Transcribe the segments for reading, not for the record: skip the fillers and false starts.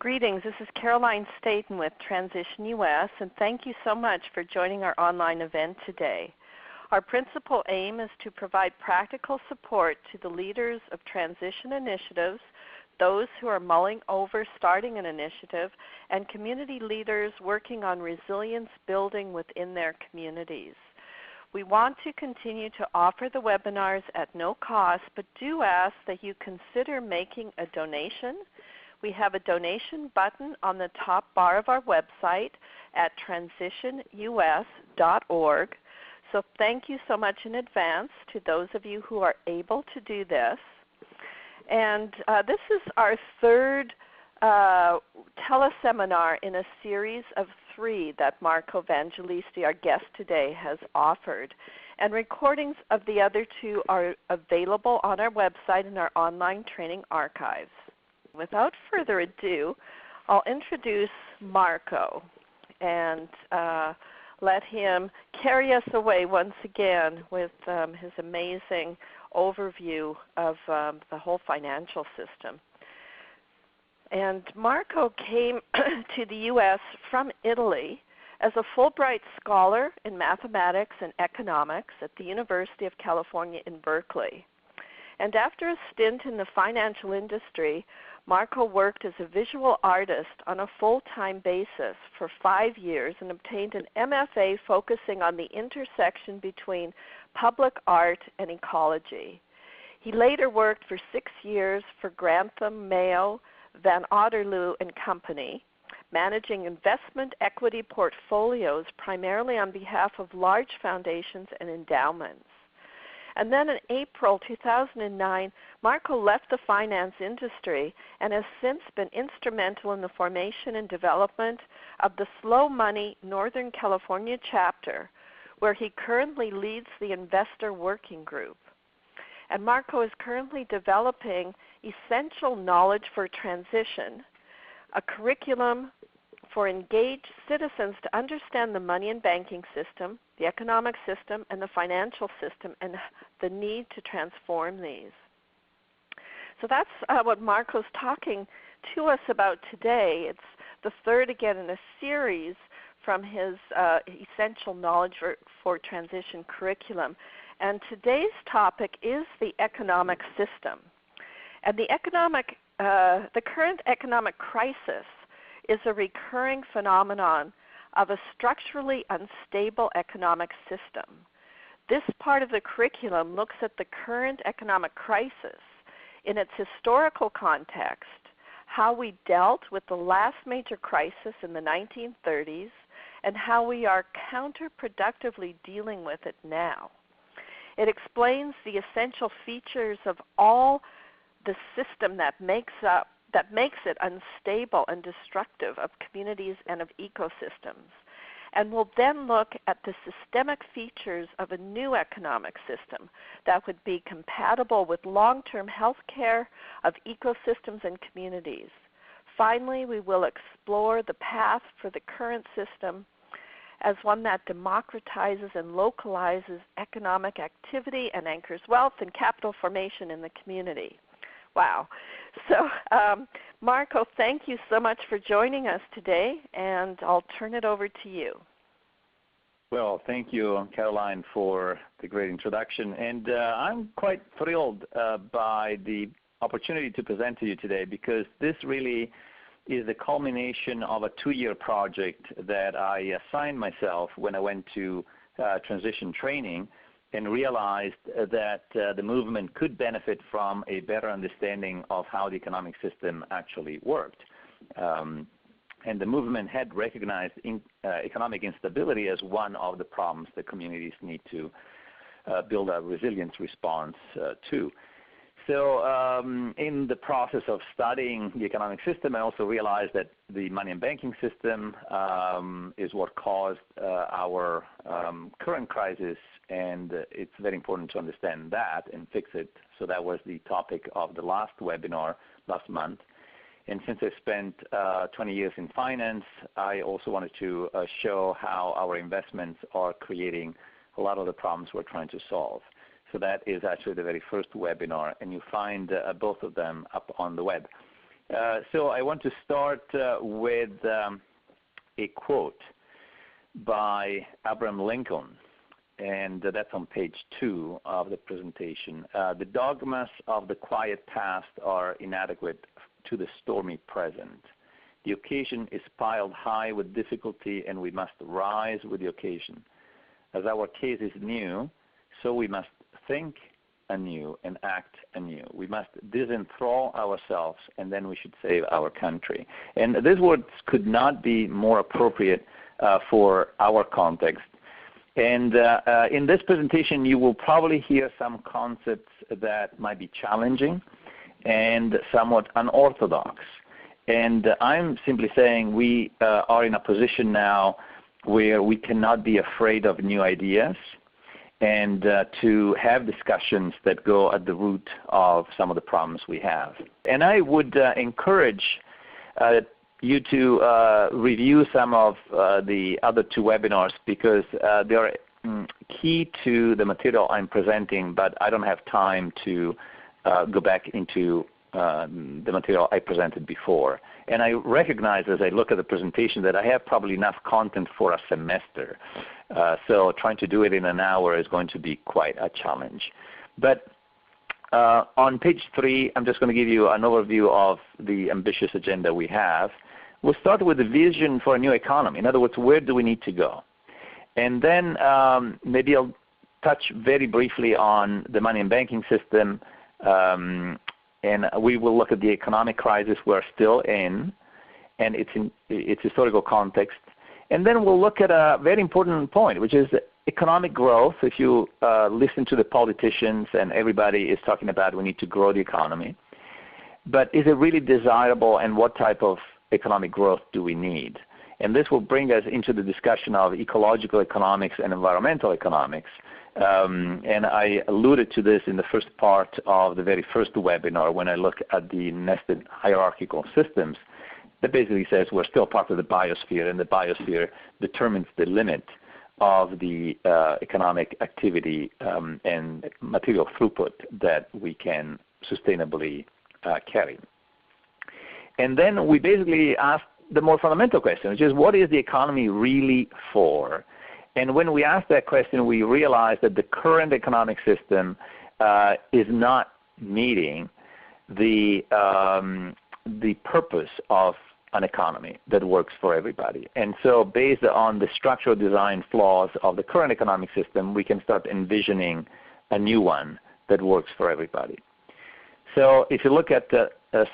Greetings, this is Caroline Staten with Transition US, and thank you so much for joining our online event today. Our principal aim is to provide practical support to the leaders of transition initiatives, those who are mulling over starting an initiative, and community leaders working on resilience building within their communities. We want to continue to offer the webinars at no cost, but do ask that you consider making a donation. We have a donation button on the top bar of our website at transitionus.org. So thank you so much in advance to those of you who are able to do this. And this is our third teleseminar in a series of 3 that Marco Evangelisti, our guest today, has offered. And recordings of the other 2 are available on our website in our online training archives. Without further ado, I'll introduce Marco and let him carry us away once again with his amazing overview of the whole financial system. And Marco came to the U.S. from Italy as a Fulbright scholar in mathematics and economics at the University of California in Berkeley. And after a stint in the financial industry, Marco worked as a visual artist on a full-time basis for 5 years and obtained an MFA focusing on the intersection between public art and ecology. He later worked for 6 years for Grantham, Mayo, Van Otterloo and Company, managing investment equity portfolios primarily on behalf of large foundations and endowments. And then in April 2009, Marco left the finance industry and has since been instrumental in the formation and development of the Slow Money Northern California chapter, where he currently leads the investor working group. And Marco is currently developing Essential Knowledge for Transition, a curriculum for engaged citizens to understand the money and banking system, the economic system, and the financial system, and the need to transform these. So that's what Marco's talking to us about today. It's the third again in a series from his Essential Knowledge for Transition curriculum. And today's topic is the economic system. And the current economic crisis is a recurring phenomenon of a structurally unstable economic system. This part of the curriculum looks at the current economic crisis in its historical context, how we dealt with the last major crisis in the 1930s, and how we are counterproductively dealing with it now. It explains the essential features of all the system that makes it unstable and destructive of communities and of ecosystems. And we'll then look at the systemic features of a new economic system that would be compatible with long-term health care of ecosystems and communities. Finally, we will explore the path for the current system as one that democratizes and localizes economic activity and anchors wealth and capital formation in the community. Wow. So, Marco, thank you so much for joining us today, and I'll turn it over to you. Well, thank you, Caroline, for the great introduction. And I'm quite thrilled by the opportunity to present to you today, because this really is the culmination of a 2-year project that I assigned myself when I went to transition training, and realized that the movement could benefit from a better understanding of how the economic system actually worked. And the movement had recognized economic instability as one of the problems that communities need to build a resilience response to. So in the process of studying the economic system, I also realized that the money and banking system is what caused our current crisis, and it's very important to understand that and fix it. So that was the topic of the last webinar last month. And since I spent 20 years in finance, I also wanted to show how our investments are creating a lot of the problems we're trying to solve. So that is actually the very first webinar, and you find both of them up on the web. So I want to start with a quote by Abraham Lincoln, and that's on page 2 of the presentation. The dogmas of the quiet past are inadequate to the stormy present. The occasion is piled high with difficulty, and we must rise with the occasion. As our case is new, so we must think anew and act anew. We must disenthrall ourselves, and then we should save our country. And these words could not be more appropriate for our context. And in this presentation, you will probably hear some concepts that might be challenging and somewhat unorthodox. And I'm simply saying we are in a position now where we cannot be afraid of new ideas and to have discussions that go at the root of some of the problems we have. And I would encourage you to review some of the other 2 webinars because they are key to the material I'm presenting, but I don't have time to go back into the material I presented before. And I recognize as I look at the presentation that I have probably enough content for a semester. So trying to do it in an hour is going to be quite a challenge. But on page 3, I'm just going to give you an overview of the ambitious agenda we have. We'll start with the vision for a new economy. In other words, where do we need to go? And then maybe I'll touch very briefly on the money and banking system, and we will look at the economic crisis we're still in and its historical context. And then we'll look at a very important point, which is economic growth. If you listen to the politicians and everybody is talking about we need to grow the economy, but is it really desirable, and what type of economic growth do we need? And this will bring us into the discussion of ecological economics and environmental economics. And I alluded to this in the first part of the very first webinar when I look at the nested hierarchical systems that basically says we're still part of the biosphere, and the biosphere determines the limit of the economic activity and material throughput that we can sustainably carry. And then we basically ask the more fundamental question, which is what is the economy really for? And when we ask that question, we realize that the current economic system is not meeting the purpose of an economy that works for everybody. And so based on the structural design flaws of the current economic system, we can start envisioning a new one that works for everybody. So if you look at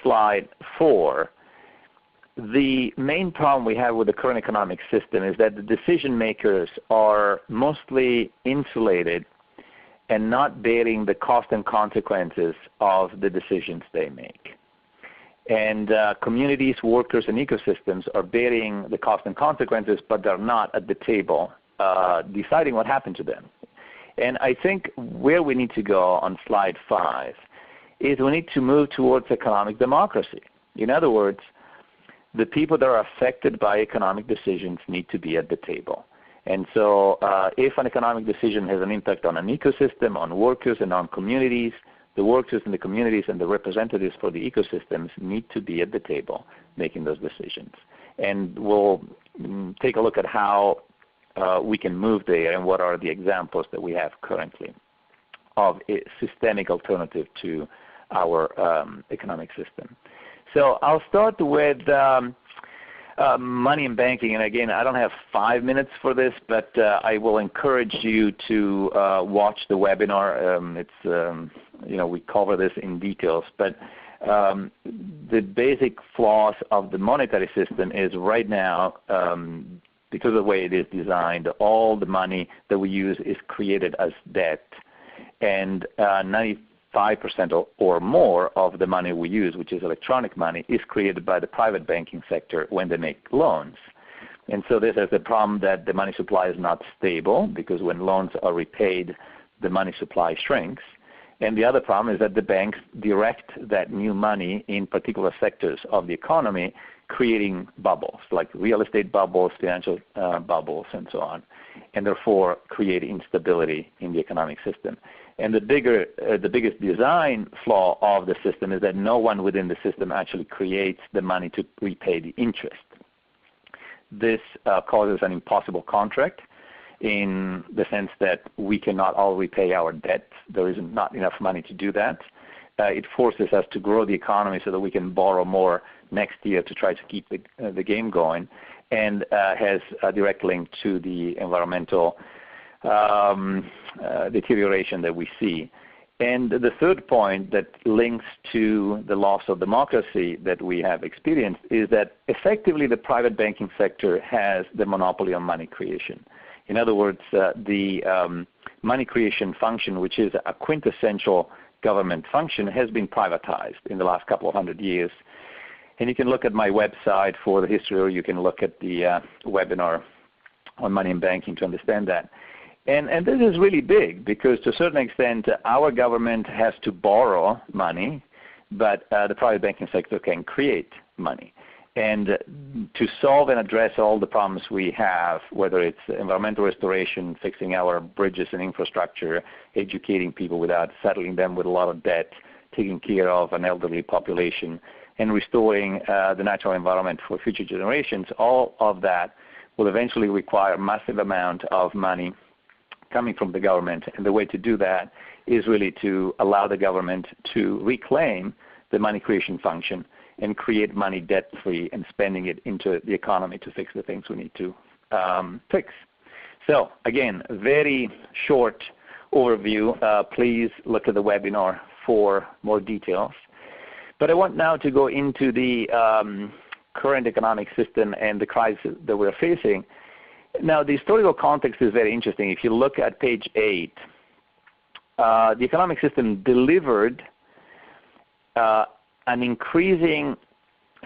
slide 4, the main problem we have with the current economic system is that the decision makers are mostly insulated and not bearing the cost and consequences of the decisions they make. And communities, workers, and ecosystems are bearing the cost and consequences, but they're not at the table deciding what happened to them. And I think where we need to go on slide 5 is we need to move towards economic democracy. In other words, the people that are affected by economic decisions need to be at the table. And so if an economic decision has an impact on an ecosystem, on workers, and on communities, the workers and the communities and the representatives for the ecosystems need to be at the table making those decisions. And we'll take a look at how we can move there and what are the examples that we have currently of a systemic alternative to our economic system. So I'll start with money and banking. And again, I don't have 5 minutes for this, but I will encourage you to watch the webinar. We cover this in details. But the basic flaws of the monetary system is right now, because of the way it is designed, all the money that we use is created as debt. And 95% or more of the money we use, which is electronic money, is created by the private banking sector when they make loans. And so this has the problem that the money supply is not stable, because when loans are repaid, the money supply shrinks. And the other problem is that the banks direct that new money in particular sectors of the economy, creating bubbles, like real estate bubbles, financial bubbles, and so on, and therefore create instability in the economic system. And the biggest design flaw of the system is that no one within the system actually creates the money to repay the interest. This causes an impossible contract in the sense that we cannot all repay our debt. There is not enough money to do that. It forces us to grow the economy so that we can borrow more next year to try to keep the game going, and has a direct link to the environmental deterioration that we see. And the third point that links to the loss of democracy that we have experienced is that effectively the private banking sector has the monopoly on money creation. In other words, the money creation function, which is a quintessential government function, has been privatized in the last couple of 100 years. And you can look at my website for the history, or you can look at the webinar on money and banking to understand that. And this is really big because to a certain extent our government has to borrow money, but the private banking sector can create money. And to solve and address all the problems we have, whether it's environmental restoration, fixing our bridges and infrastructure, educating people without saddling them with a lot of debt, taking care of an elderly population, and restoring the natural environment for future generations, all of that will eventually require a massive amount of money coming from the government. And the way to do that is really to allow the government to reclaim the money creation function and create money debt-free and spending it into the economy to fix the things we need to fix. So again, very short overview. Please look at the webinar for more details. But I want now to go into the current economic system and the crisis that we're facing. Now, the historical context is very interesting. If you look at page 8, the economic system delivered an increasing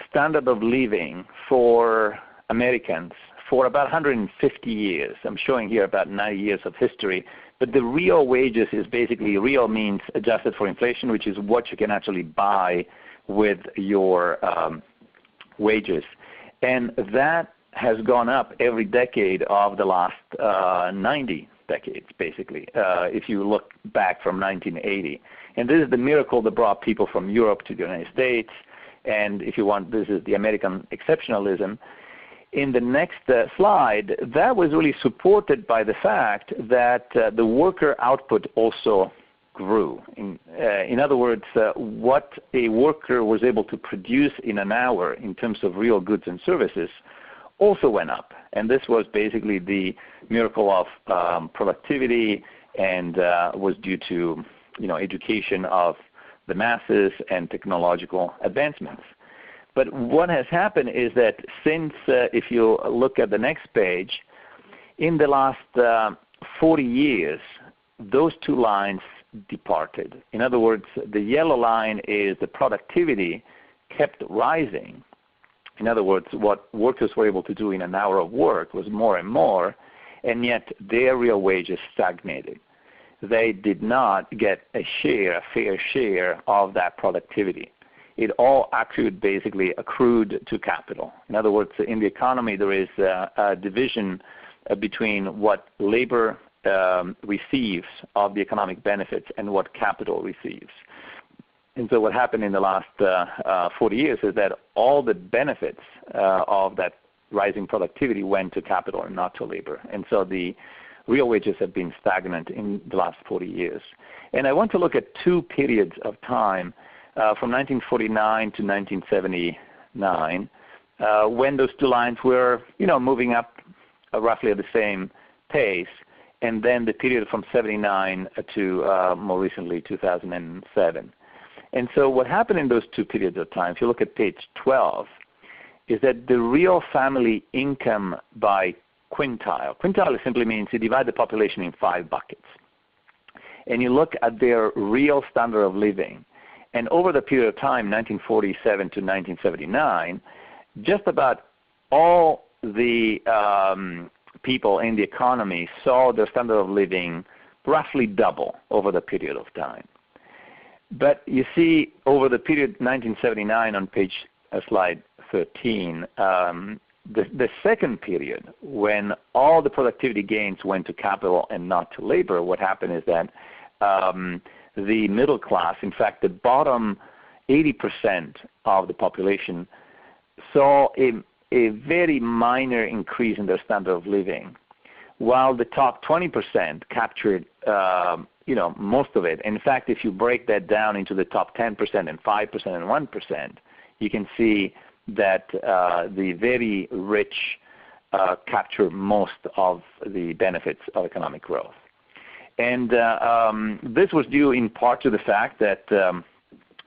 standard of living for Americans for about 150 years. I'm showing here about 90 years of history. But the real wages is basically, real means adjusted for inflation, which is what you can actually buy with your wages. And that has gone up every decade of the last 90 decades, basically, if you look back from 1980. And this is the miracle that brought people from Europe to the United States. And if you want, this is the American exceptionalism. In the next slide, that was really supported by the fact that the worker output also grew. In other words, what a worker was able to produce in an hour in terms of real goods and services also went up. And this was basically the miracle of productivity, and was due to education of the masses and technological advancements. But what has happened is that since, if you look at the next page, in the last 40 years, those two lines departed. In other words, the yellow line is the productivity kept rising. In other words, what workers were able to do in an hour of work was more and more, and yet their real wages stagnated. They did not get a fair share of that productivity. It all basically accrued to capital. In other words, in the economy there is a division between what labor receives of the economic benefits and what capital receives. And so what happened in the last 40 years is that all the benefits of that rising productivity went to capital and not to labor. And so the real wages have been stagnant in the last 40 years. And I want to look at two periods of time from 1949 to 1979, when those two lines were moving up roughly at the same pace, and then the period from 79 to more recently 2007. And so what happened in those two periods of time, if you look at page 12, is that the real family income by quintile simply means you divide the population in 5 buckets. And you look at their real standard of living. And over the period of time, 1947 to 1979, just about all the people in the economy saw their standard of living roughly double over the period of time. But you see, over the period 1979 on slide 13, the second period, when all the productivity gains went to capital and not to labor, what happened is that the middle class, in fact, the bottom 80% of the population saw a very minor increase in their standard of living, while the top 20% captured most of it. In fact, if you break that down into the top 10% and 5% and 1%, you can see that the very rich capture most of the benefits of economic growth. And this was due in part to the fact that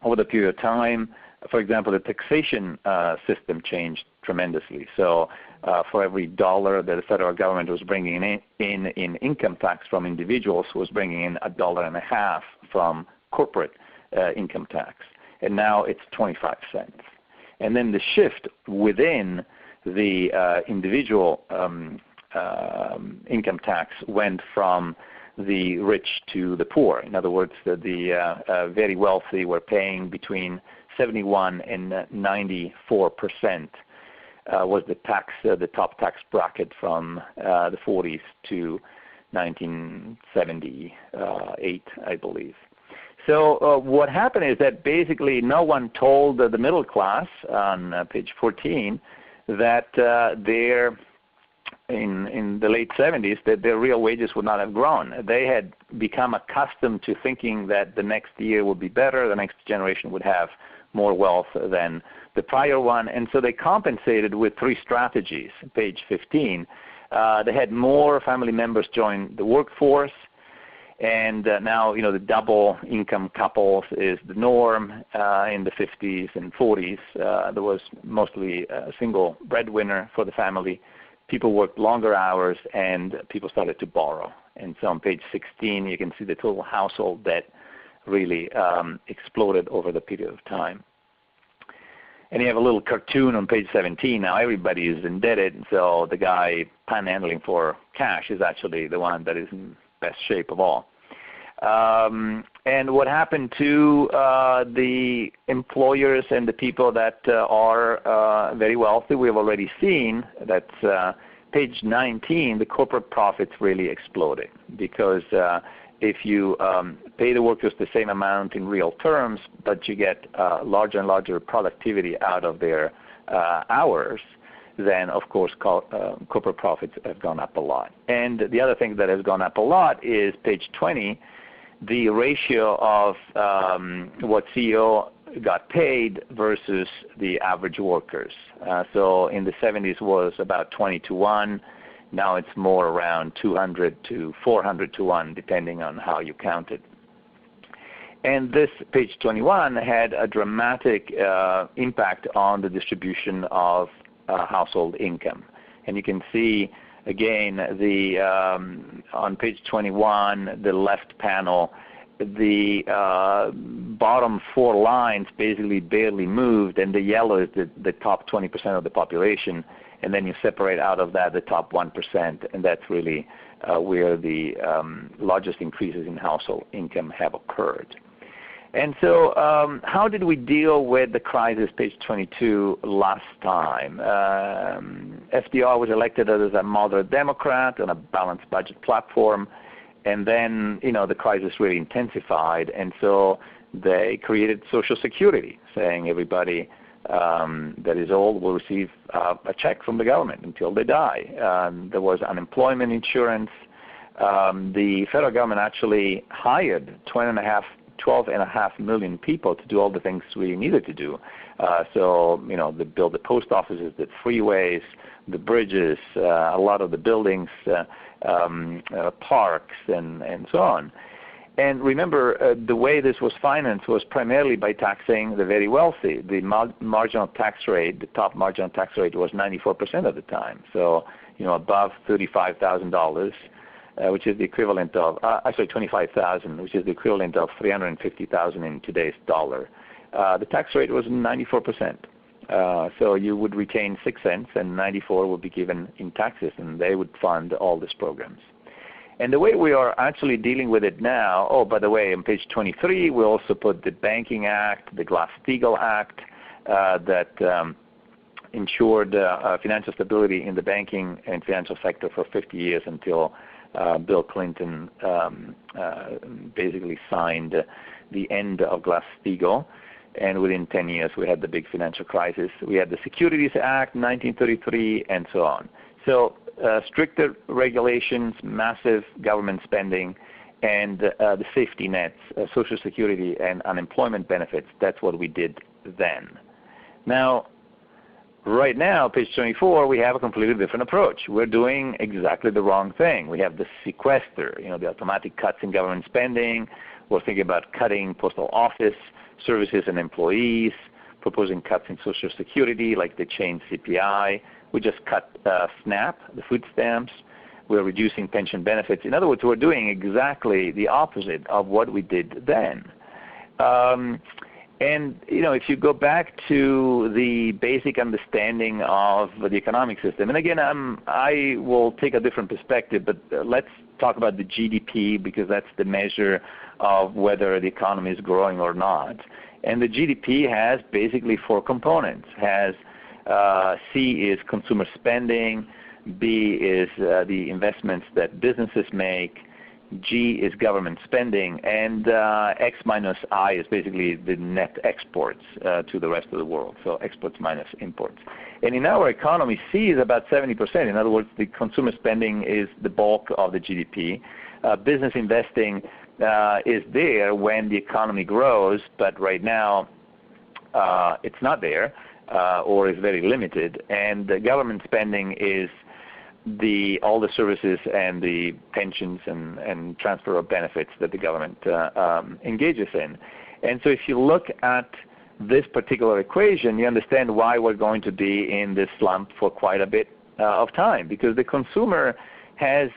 over the period of time, for example, the taxation system changed tremendously. So for every dollar that the federal government was bringing in income tax from individuals, was bringing in $1.50 from corporate income tax. And now it's 25 cents. And then the shift within the individual income tax went from the rich to the poor. In other words, the very wealthy were paying between 71 and 94% was the top tax bracket from the 40s to 1978, I believe. So what happened is that basically no one told the middle class on page 14 that in the late 70s that their real wages would not have grown. They had become accustomed to thinking that the next year would be better, the next generation would have more wealth than the prior one, and so they compensated with three strategies. Page 15, they had more family members join the workforce, and now the double income couples is the norm. In the 50s and 40s, there was mostly a single breadwinner for the family. People worked longer hours, and people started to borrow. And so on page 16, you can see the total household debt really exploded over the period of time. And you have a little cartoon on page 17. Now everybody is indebted, and so the guy panhandling for cash is actually the one that is in best shape of all. And what happened to the employers and the people that are very wealthy, we have already seen. That's page 19, the corporate profits really exploded because if you pay the workers the same amount in real terms, but you get larger and larger productivity out of their hours, then of course corporate profits have gone up a lot. And the other thing that has gone up a lot is page 20, the ratio of what CEO got paid versus the average workers. So in the 70s was about 20 to 1. Now it's more around 200 to 400 to 1, depending on how you count it. And this page 21 had a dramatic impact on the distribution of household income. And you can see again on page 21, the left panel, the bottom four lines basically barely moved, and the yellow is the top 20% of the population. And then you separate out of that the top 1%, and that's really where the largest increases in household income have occurred. And so how did we deal with the crisis, page 22, last time? FDR was elected as a moderate Democrat on a balanced budget platform, and then the crisis really intensified, and so they created Social Security, saying everybody that is old will receive a check from the government until they die. There was unemployment insurance. The federal government actually hired 12.5 million people to do all the things we needed to do. So they built the post offices, the freeways, the bridges, a lot of the buildings, parks, and so on. And remember, the way this was financed was primarily by taxing the very wealthy. The marginal tax rate, the top marginal tax rate was 94% at the time. So, above $35,000, which is the equivalent of, actually $25,000, which is the equivalent of $350,000 in today's dollar. The tax rate was 94%. So you would retain 6 cents, and 94 would be given in taxes, and they would fund all these programs. And the way we are actually dealing with it now, oh, by the way, on page 23, we also put the Banking Act, the Glass-Steagall Act, that ensured financial stability in the banking and financial sector for 50 years until Bill Clinton basically signed the end of Glass-Steagall, and within 10 years we had the big financial crisis. We had the Securities Act, 1933, and so on. So stricter regulations, massive government spending, and the safety nets, Social Security and unemployment benefits, that's what we did then. Now, right now, page 24, we have a completely different approach. We're doing exactly the wrong thing. We have the sequester, the automatic cuts in government spending. We're thinking about cutting postal office services and employees, proposing cuts in Social Security like the chain CPI. We just cut SNAP, the food stamps. We're reducing pension benefits. In other words, we're doing exactly the opposite of what we did then. And if you go back to the basic understanding of the economic system, and again, I will take a different perspective, but let's talk about the GDP because that's the measure of whether the economy is growing or not. And the GDP has basically four components. C is consumer spending, B is the investments that businesses make, G is government spending, and X minus I is basically the net exports to the rest of the world, so exports minus imports. And in our economy, C is about 70%. In other words, the consumer spending is the bulk of the GDP. Business investing is there when the economy grows, but right now it's not there or is very limited. And the government spending is all the services and the pensions and transfer of benefits that the government engages in. And so if you look at this particular equation, you understand why we're going to be in this slump for quite a bit of time, because the consumer has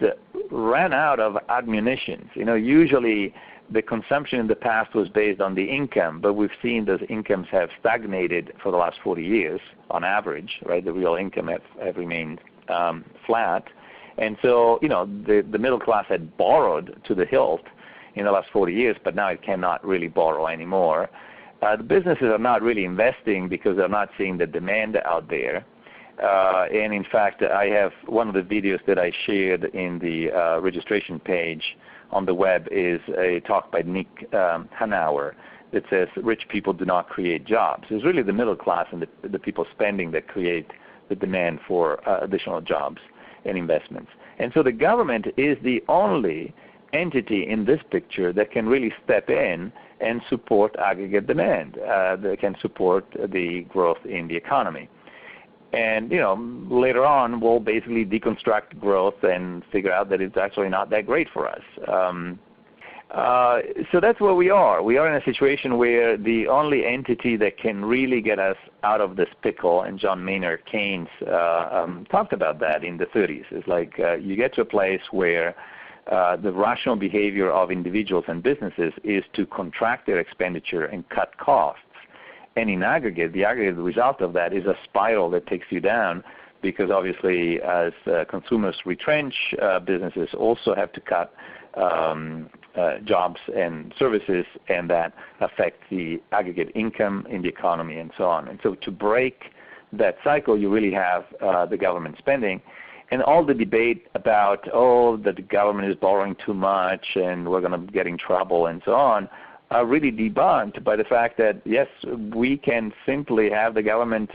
ran out of ammunition. Usually the consumption in the past was based on the income, but we've seen those incomes have stagnated for the last 40 years on average, right? The real income have remained flat. And so, the middle class had borrowed to the hilt in the last 40 years, but now it cannot really borrow anymore. The businesses are not really investing because they're not seeing the demand out there. And in fact, I have one of the videos that I shared in the registration page on the web is a talk by Nick Hanauer that says rich people do not create jobs. It's really the middle class and the people spending that create the demand for additional jobs and investments. And so the government is the only entity in this picture that can really step in and support aggregate demand, that can support the growth in the economy. And later on we'll basically deconstruct growth and figure out that it's actually not that great for us. So that's where we are. We are in a situation where the only entity that can really get us out of this pickle, and John Maynard Keynes talked about that in the 30s, is like you get to a place where the rational behavior of individuals and businesses is to contract their expenditure and cut costs. And in aggregate, the aggregate result of that is a spiral that takes you down, because obviously as consumers retrench, businesses also have to cut jobs and services, and that affects the aggregate income in the economy and so on. And so to break that cycle, you really have the government spending. And all the debate about, that the government is borrowing too much and we're going to get in trouble and so on, are really debunked by the fact that, yes, we can simply have the government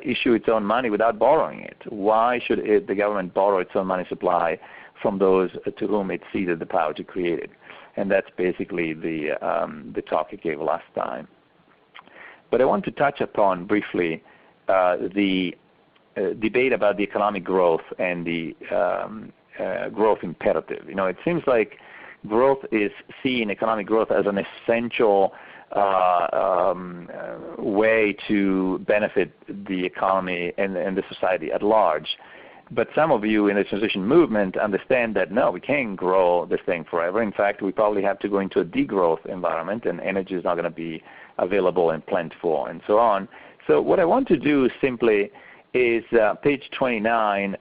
issue its own money without borrowing it. Why should the government borrow its own money supply from those to whom it ceded the power to create it? And that's basically the talk I gave last time. But I want to touch upon briefly the debate about the economic growth and the growth imperative. It seems like growth is seen, economic growth, as an essential way to benefit the economy and the society at large. But some of you in the transition movement understand that no, we can't grow this thing forever. In fact, we probably have to go into a degrowth environment, and energy is not going to be available and plentiful and so on. So what I want to do simply is page 29,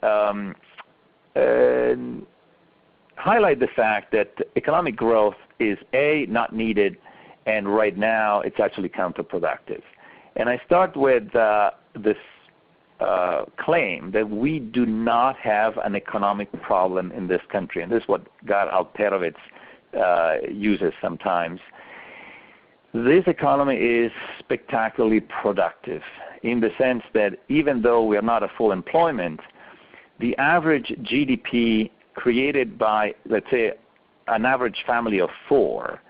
highlight the fact that economic growth is A, not needed, and right now it's actually counterproductive. And I start with this claim that we do not have an economic problem in this country, and this is what Gar Alterowitz uses sometimes. This economy is spectacularly productive in the sense that even though we are not at full employment, the average GDP created by, let's say, an average family of 4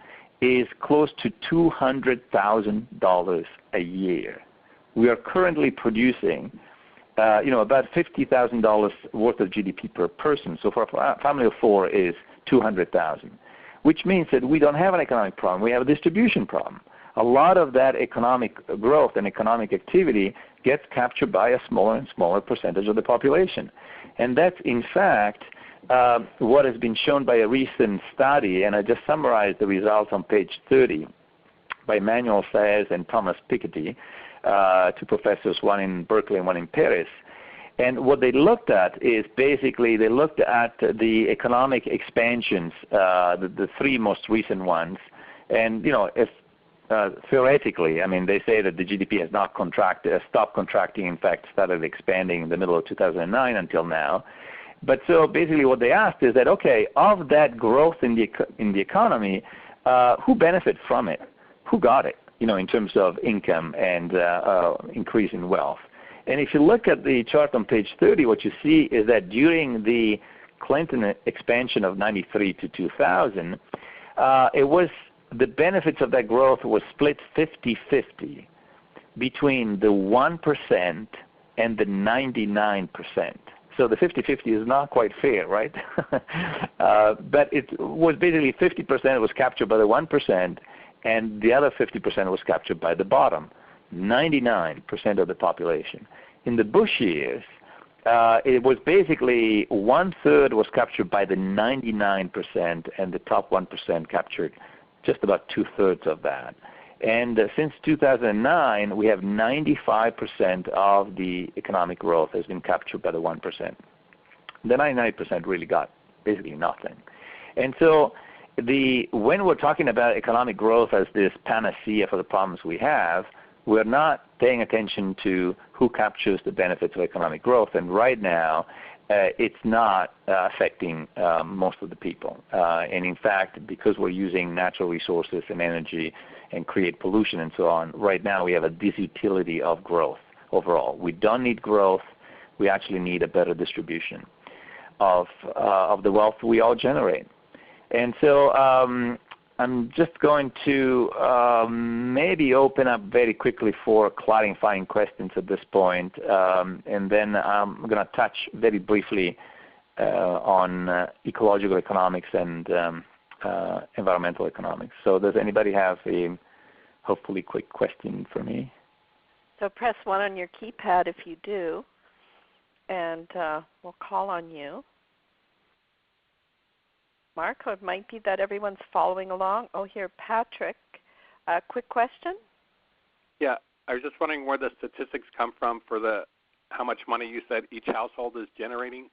is close to $200,000 a year. We are currently producing about $50,000 worth of GDP per person. So for a family of 4 is $200,000, which means that we don't have an economic problem. We have a distribution problem. A lot of that economic growth and economic activity gets captured by a smaller and smaller percentage of the population. And that's, in fact, what has been shown by a recent study, and I just summarized the results on page 30 by Manuel Saez and Thomas Piketty, two professors, one in Berkeley and one in Paris. And what they looked at is basically they looked at the economic expansions, the 3 most recent ones. And, if theoretically, I mean, they say that the GDP has not stopped contracting, in fact, started expanding in the middle of 2009 until now. But so basically what they asked is that, okay, of that growth in the economy, who benefit from it? Who got it, in terms of income and increase in wealth? And if you look at the chart on page 30, what you see is that during the Clinton expansion of 93 to 2000, the benefits of that growth was split 50-50 between the 1% and the 99%. So the 50-50 is not quite fair, right? But it was basically 50% was captured by the 1%, and the other 50% was captured by the bottom, 99% of the population. In the Bush years, it was basically 1/3 was captured by the 99%, and the top 1% captured just about 2/3 of that. And since 2009, we have 95% of the economic growth has been captured by the 1%. The 99% really got basically nothing. And so when we're talking about economic growth as this panacea for the problems we have, we're not paying attention to who captures the benefits of economic growth. And right now, it's not affecting most of the people. And in fact, because we're using natural resources and energy and create pollution and so on, right now we have a disutility of growth overall. We don't need growth. We actually need a better distribution of the wealth we all generate. And so I'm just going to maybe open up very quickly for clarifying questions at this point, and then I'm going to touch very briefly on ecological economics and environmental economics. So does anybody have a hopefully quick question for me? So press 1 on your keypad if you do, and we'll call on you. Marco, it might be that everyone's following along. Oh, here, Patrick. Quick question? Yeah, I was just wondering where the statistics come from for how much money you said each household is generating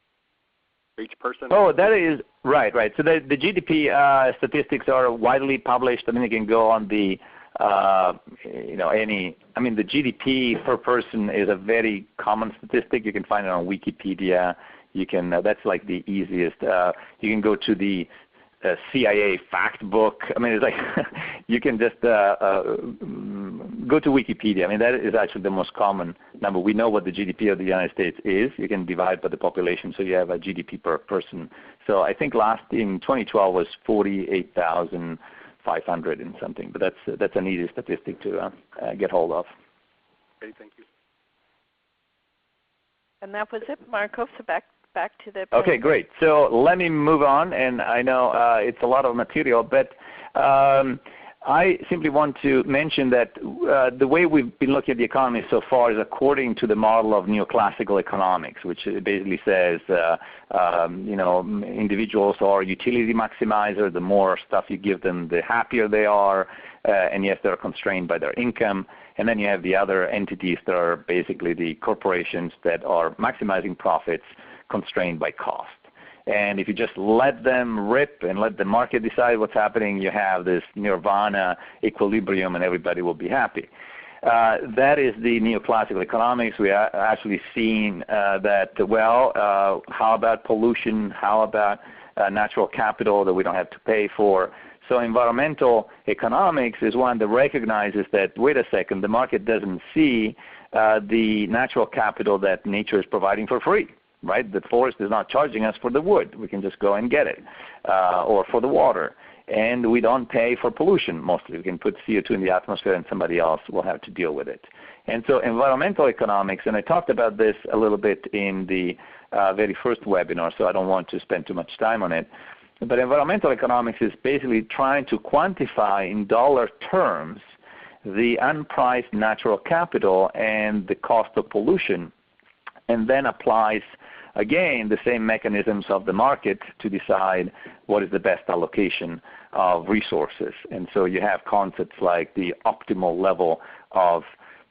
for each person. Oh, that is right. So the GDP statistics are widely published. I mean, you can go on the the GDP per person is a very common statistic. You can find it on Wikipedia. You can that's like the easiest. You can go to the CIA fact book. I mean, it's like you can just go to Wikipedia. I mean, that is actually the most common number. We know what the GDP of the United States is. You can divide by the population, so you have a GDP per person. So I think in 2012 was 48,500 and something. But that's an easy statistic to get hold of. Okay, thank you. And that was it, Marco. So back to the Okay, great. So let me move on, and I know it's a lot of material, but I simply want to mention that the way we've been looking at the economy so far is according to the model of neoclassical economics, which basically says individuals are utility maximizer. The more stuff you give them, the happier they are, and yes, they're constrained by their income. And then you have the other entities that are basically the corporations that are maximizing profits, constrained by cost. And if you just let them rip and let the market decide what's happening, you have this nirvana equilibrium and everybody will be happy. That is the neoclassical economics. We are actually seeing that, well, how about pollution? How about natural capital that we don't have to pay for? So environmental economics is one that recognizes that, wait a second, the market doesn't see the natural capital that nature is providing for free, right? The forest is not charging us for the wood. We can just go and get it, or for the water. And we don't pay for pollution mostly. We can put CO2 in the atmosphere and somebody else will have to deal with it. And so environmental economics, and I talked about this a little bit in the very first webinar, so I don't want to spend too much time on it. But environmental economics is basically trying to quantify in dollar terms the unpriced natural capital and the cost of pollution, and then applies, again, the same mechanisms of the market to decide what is the best allocation of resources. And so you have concepts like the optimal level of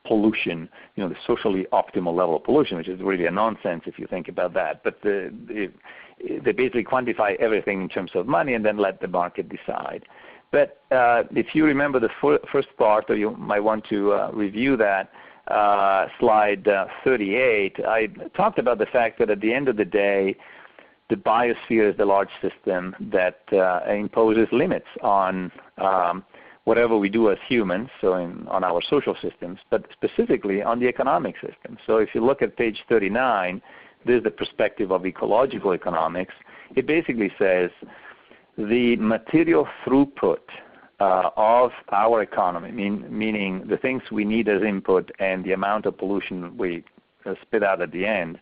pollution, the socially optimal level of pollution, which is really a nonsense if you think about that. But they basically quantify everything in terms of money and then let the market decide. But if you remember the first part, or you might want to review that, slide 38, I talked about the fact that at the end of the day, the biosphere is the large system that imposes limits on whatever we do as humans, so on our social systems, but specifically on the economic system. So if you look at page 39, this is the perspective of ecological economics. It basically says the material throughput of our economy, meaning the things we need as input and the amount of pollution we spit out at the end,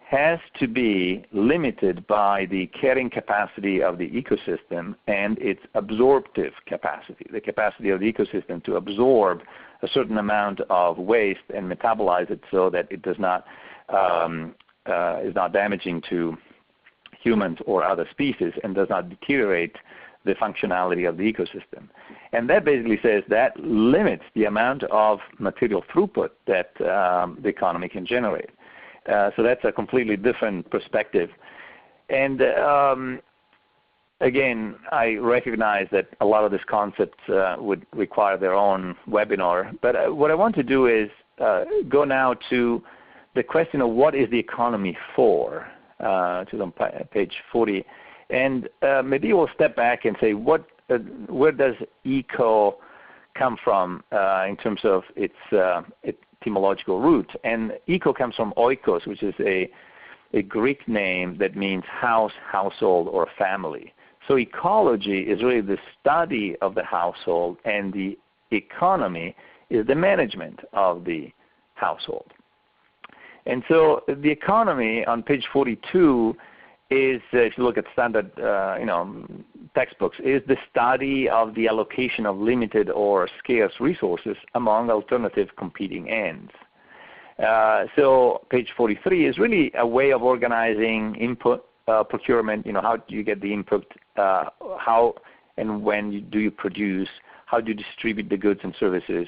has to be limited by the carrying capacity of the ecosystem and its absorptive capacity, the capacity of the ecosystem to absorb a certain amount of waste and metabolize it so that it does not is not damaging to humans or other species and does not deteriorate the functionality of the ecosystem. And that basically says that limits the amount of material throughput that the economy can generate. So that's a completely different perspective. And again, I recognize that a lot of these concepts would require their own webinar. But what I want to do is go now to the question of what is the economy for, to page 40. And maybe we'll step back and say, where does eco come from in terms of its etymological root? And eco comes from oikos, which is a Greek name that means house, household, or family. So ecology is really the study of the household, and the economy is the management of the household. And so the economy on page 42 is, if you look at standard textbooks, is the study of the allocation of limited or scarce resources among alternative competing ends. So page 43 is really a way of organizing input procurement. How do you get the input? How and when do you produce? How do you distribute the goods and services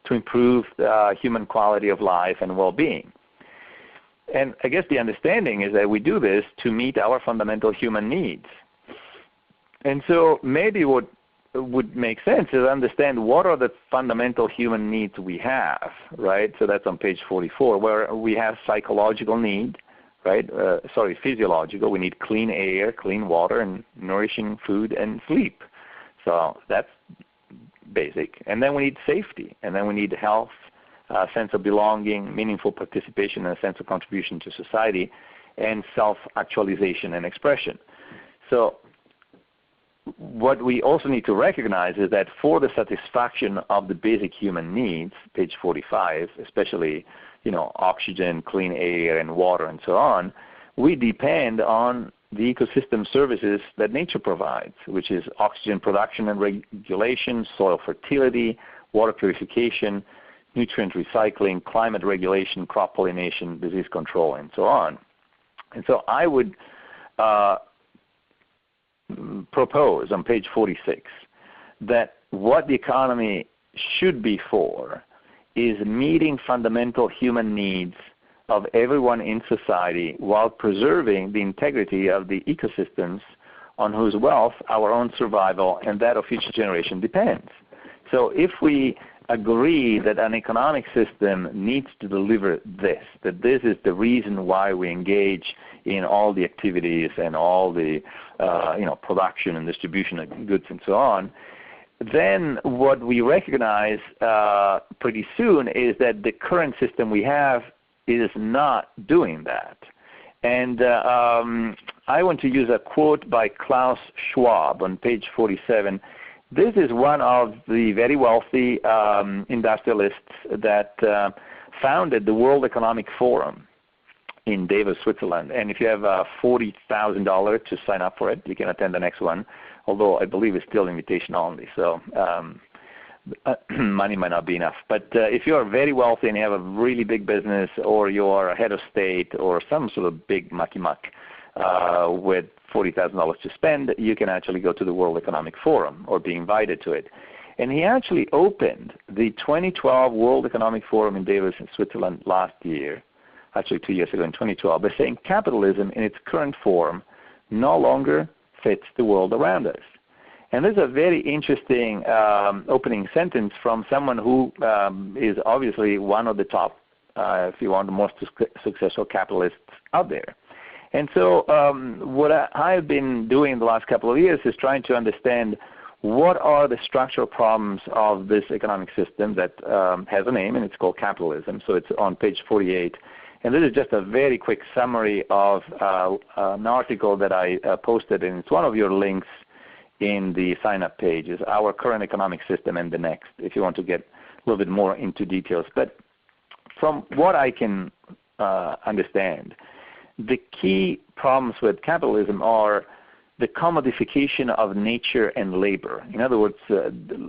to improve human quality of life and well-being? And I guess the understanding is that we do this to meet our fundamental human needs. And so maybe what would make sense is understand what are the fundamental human needs we have, right? So that's on page 44, where we have psychological need, right? Physiological. We need clean air, clean water, and nourishing food and sleep. So that's basic. And then we need safety, and then we need health, a sense of belonging, meaningful participation, and a sense of contribution to society, and self-actualization and expression. So what we also need to recognize is that for the satisfaction of the basic human needs, page 45, especially oxygen, clean air, and water, and so on, we depend on the ecosystem services that nature provides, which is oxygen production and regulation, soil fertility, water purification, nutrient recycling, climate regulation, crop pollination, disease control, and so on. And so I would propose on page 46 that what the economy should be for is meeting fundamental human needs of everyone in society while preserving the integrity of the ecosystems on whose wealth our own survival and that of future generation depends. So if we agree that an economic system needs to deliver this, that this is the reason why we engage in all the activities and all the production and distribution of goods and so on, then what we recognize pretty soon is that the current system we have is not doing that. And I want to use a quote by Klaus Schwab on page 47. This is one of the very wealthy industrialists that founded the World Economic Forum in Davos, Switzerland. And if you have $40,000 to sign up for it, you can attend the next one, although I believe it's still invitation only. So money might not be enough. But if you are very wealthy and you have a really big business, or you are a head of state or some sort of big mucky-muck with $40,000 to spend, you can actually go to the World Economic Forum or be invited to it. And he actually opened the 2012 World Economic Forum in Davos in Switzerland last year, actually 2 years ago in 2012, by saying capitalism in its current form no longer fits the world around us. And this is a very interesting opening sentence from someone who is obviously one of the top, if you want, the most successful capitalists out there. And so what I've been doing the last couple of years is trying to understand what are the structural problems of this economic system that has a name, and it's called capitalism. So it's on page 48. And this is just a very quick summary of an article that I posted, and it's one of your links in the sign-up page, is Our Current Economic System and the Next, if you want to get a little bit more into details. But from what I can understand, the key problems with capitalism are the commodification of nature and labor. In other words,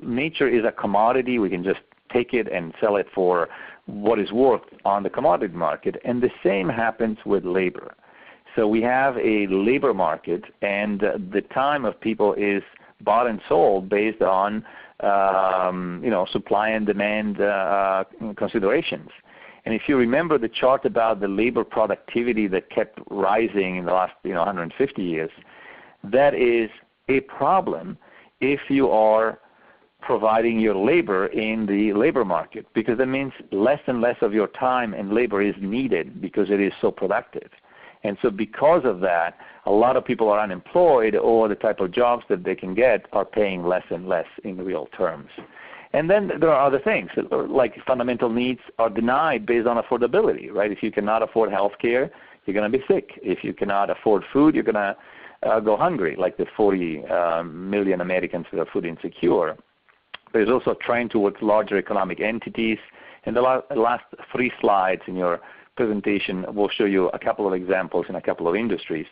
nature is a commodity. We can just take it and sell it for what is worth on the commodity market, and the same happens with labor. So we have a labor market, and the time of people is bought and sold based on supply and demand considerations. And if you remember the chart about the labor productivity that kept rising in the last 150 years, that is a problem if you are providing your labor in the labor market, because that means less and less of your time and labor is needed because it is so productive. And so because of that, a lot of people are unemployed, or the type of jobs that they can get are paying less and less in real terms. And then there are other things, like fundamental needs are denied based on affordability, right? If you cannot afford health care, you're going to be sick. If you cannot afford food, you're going to go hungry, like the 40 million Americans that are food insecure. There's also a trend towards larger economic entities. And the last 3 slides in your presentation will show you a couple of examples in a couple of industries.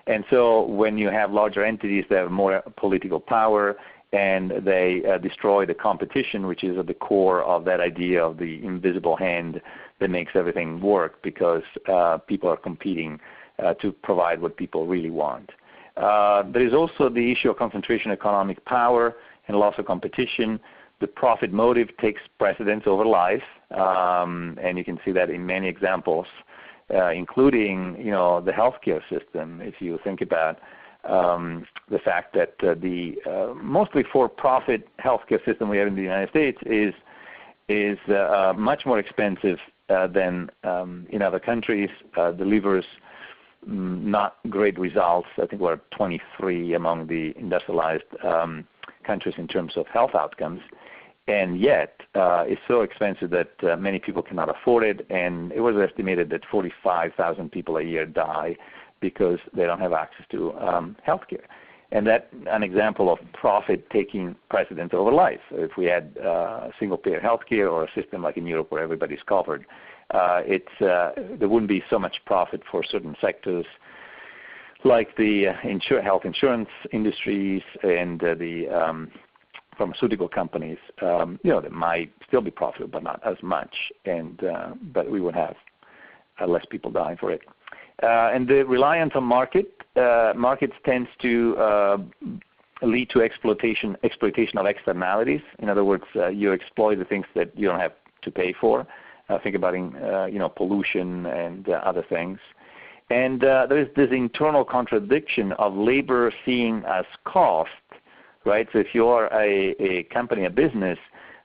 And so when you have larger entities, they have more political power, and they destroy the competition, which is at the core of that idea of the invisible hand that makes everything work, because people are competing to provide what people really want. There is also the issue of concentration of economic power and loss of competition. The profit motive takes precedence over life, and you can see that in many examples, including the healthcare system. If you think about the fact that the mostly for-profit healthcare system we have in the United States is much more expensive than in other countries, delivers not great results. I think we're 23 among the industrialized countries in terms of health outcomes, and yet it's so expensive that many people cannot afford it, and it was estimated that 45,000 people a year die because they don't have access to health care. And that's an example of profit taking precedence over life. If we had single-payer health care, or a system like in Europe where everybody's covered, there wouldn't be so much profit for certain sectors like the health insurance industries and the pharmaceutical companies. That might still be profitable, but not as much, and but we would have less people dying for it. And the reliance on markets tends to lead to exploitation of externalities. In other words, you exploit the things that you don't have to pay for. Think about pollution and other things. And there is this internal contradiction of labor seen as cost, right? So if you are a company, a business,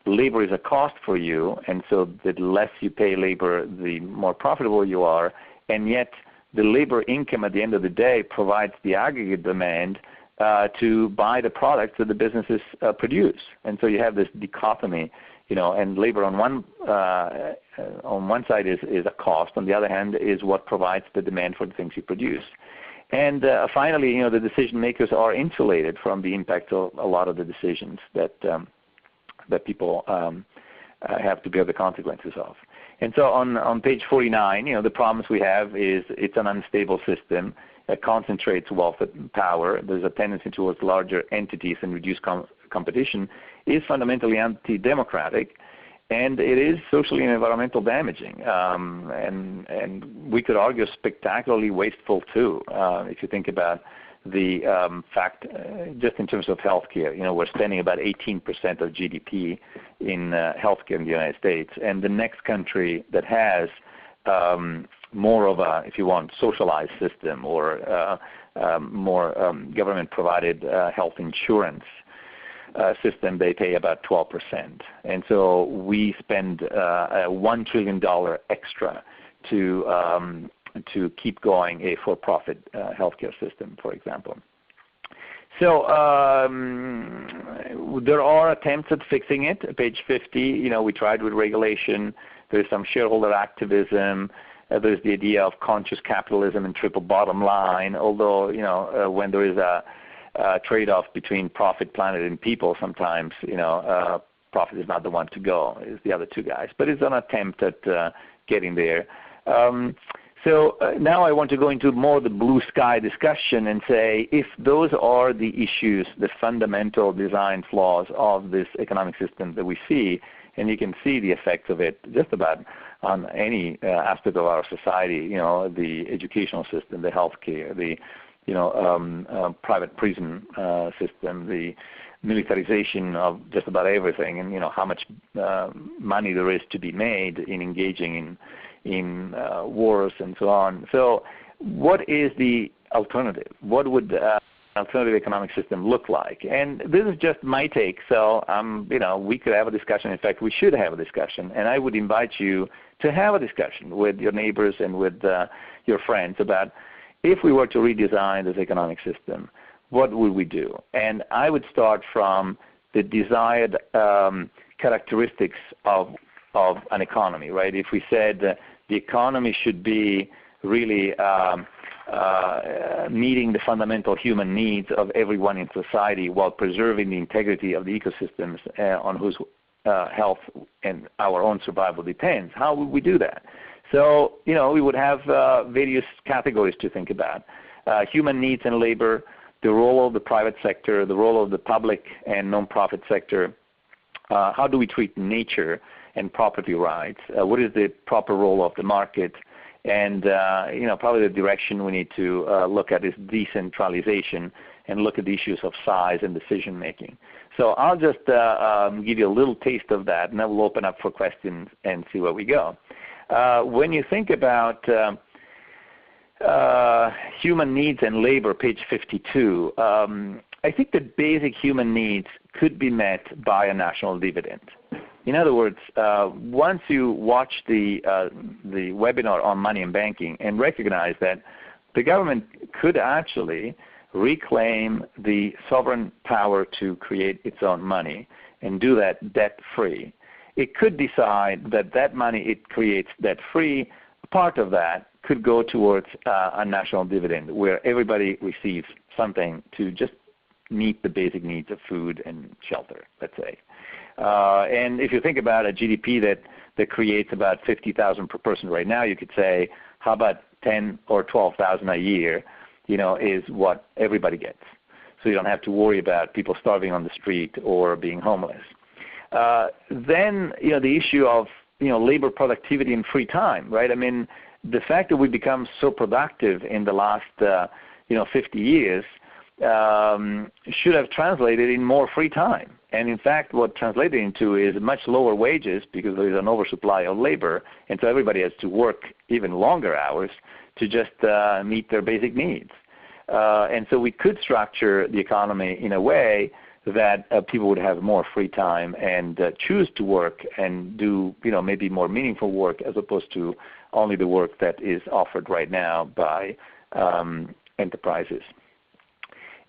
labor is a cost for you, and so the less you pay labor, the more profitable you are, and yet the labor income at the end of the day provides the aggregate demand to buy the products that the businesses produce. And so you have this dichotomy, and labor on one side is a cost, on the other hand is what provides the demand for the things you produce. And finally, the decision makers are insulated from the impact of a lot of the decisions that people have to bear the consequences of. And so on page 49, the problems we have is it's an unstable system. It concentrates wealth and power. There's a tendency towards larger entities and reduced competition. It is fundamentally anti-democratic, and it is socially and environmental damaging. And we could argue spectacularly wasteful too, if you think about the fact, just in terms of healthcare. We're spending about 18% of GDP in healthcare in the United States, and the next country that has more of a, if you want, socialized system or more government-provided health insurance system, they pay about 12%. And so we spend $1 trillion extra to keep going a for-profit healthcare system, for example. So there are attempts at fixing it. Page 50, we tried with regulation. There's some shareholder activism. There's the idea of conscious capitalism and triple bottom line, although, when there is a trade-off between profit, planet, and people, sometimes, profit is not the one to go. It's the other two guys. But it's an attempt at getting there. So now I want to go into more the blue sky discussion and say, if those are the issues, the fundamental design flaws of this economic system that we see, and you can see the effects of it just about on any aspect of our society, the educational system, the healthcare, the private prison system, the militarization of just about everything, and how much money there is to be made in engaging in wars and so on. So what is the alternative? What would an alternative economic system look like? And this is just my take, so we could have a discussion. In fact, we should have a discussion, and I would invite you to have a discussion with your neighbors and with your friends about, if we were to redesign this economic system, what would we do? And I would start from the desired characteristics of an economy, right? If we said the economy should be really meeting the fundamental human needs of everyone in society while preserving the integrity of the ecosystems on whose health and our own survival depends, how would we do that? So, we would have various categories to think about. Human needs and labor, the role of the private sector, the role of the public and nonprofit sector. How do we treat nature and property rights? What is the proper role of the market? And, probably the direction we need to look at is decentralization and look at the issues of size and decision making. So I'll just give you a little taste of that, and then we'll open up for questions and see where we go. When you think about human needs and labor, page 52, I think that basic human needs could be met by a national dividend. In other words, once you watch the webinar on money and banking and recognize that the government could actually reclaim the sovereign power to create its own money and do that debt-free, it could decide that that money it creates debt-free, part of that could go towards a national dividend where everybody receives something to just meet the basic needs of food and shelter, let's say. And if you think about a GDP that creates about 50,000 per person right now, you could say, how about 10 or 12,000 a year, is what everybody gets. So you don't have to worry about people starving on the street or being homeless. Then, the issue of, labor productivity and free time, right? I mean, the fact that we become so productive in the last, 50 years should have translated in more free time. And in fact, what translated into is much lower wages because there is an oversupply of labor, and so everybody has to work even longer hours to just meet their basic needs. And so we could structure the economy in a way that people would have more free time and choose to work and do maybe more meaningful work as opposed to only the work that is offered right now by enterprises.